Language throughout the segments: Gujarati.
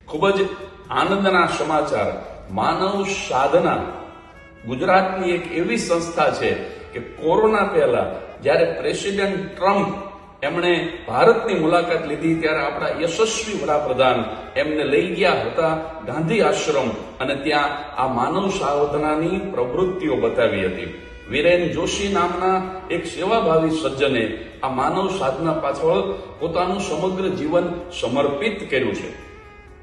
ખૂબ જ આનંદના સમાચાર. માનવ સાધના ગુજરાતની એક એવી સંસ્થા છે કે કોરોના પહેલા જ્યારે પ્રેસિડેન્ટ ટ્રમ્પ એમણે ભારતની મુલાકાત લીધી ત્યારે આપણા યશસ્વી વડાપ્રધાન એમને લઈ ગયા હતા ગાંધી આશ્રમ અને ત્યાં આ માનવ સાધનાની પ્રવૃત્તિઓ બતાવી હતી. વિરેન જોશી નામના એક સેવાભાવી સજ્જને આ માનવ સાધના પાછળ પોતાનું સમગ્ર જીવન સમર્પિત કર્યું છે.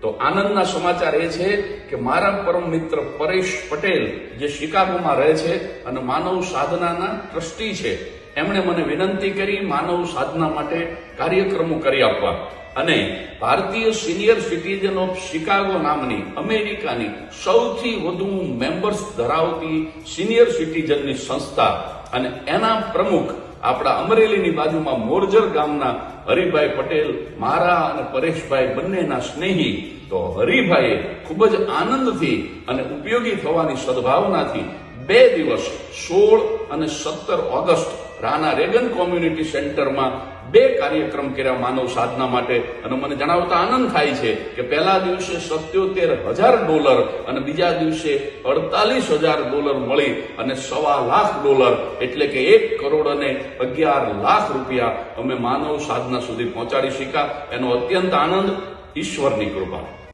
તો આનંદના સમાચાર એ છે કે મારા પરમ મિત્ર પરેશ પટેલ જે શિકાગોમાં રહે છે અને માનવ સાધનાના ટ્રસ્ટી છે, એમણે મને વિનંતી કરી માનવ સાધના માટે કાર્યક્રમો કરી આપવા અને ભારતીય સિનિયર સિટીઝન ઓફ શિકાગો નામની અમેરિકાની સૌથી વધુ મેમ્બર્સ ધરાવતી સિનિયર સિટીઝનની સંસ્થા અને એના પ્રમુખ આપણા અમરેલીની બાજુમાં મોરજર ગામના હરિભાઈ પટેલ, મારા અને પરેશભાઈ બંનેના સ્નેહી. તો હરિભાઈએ ખૂબ જ આનંદથી અને ઉપયોગી થવાની સદભાવનાથી 2 દિવસ 16 અને 17 ઓગસ્ટ રાના રેગન કોમ્યુનિટી સેન્ટરમાં 2 કાર્યક્રમ કર્યા માનવ સાધના માટે. અને મને જણાવતા આનંદ થાય છે કે પહેલા દિવસે $77,000 અને બીજા દિવસે $48,000 મળી અને $1.25 લાખ એટલે કે $1,11,00,000 અમે માનવ સાધના સુધી પહોંચાડી શક્યા. એનો અત્યંત આનંદ, ઈશ્વરની કૃપા.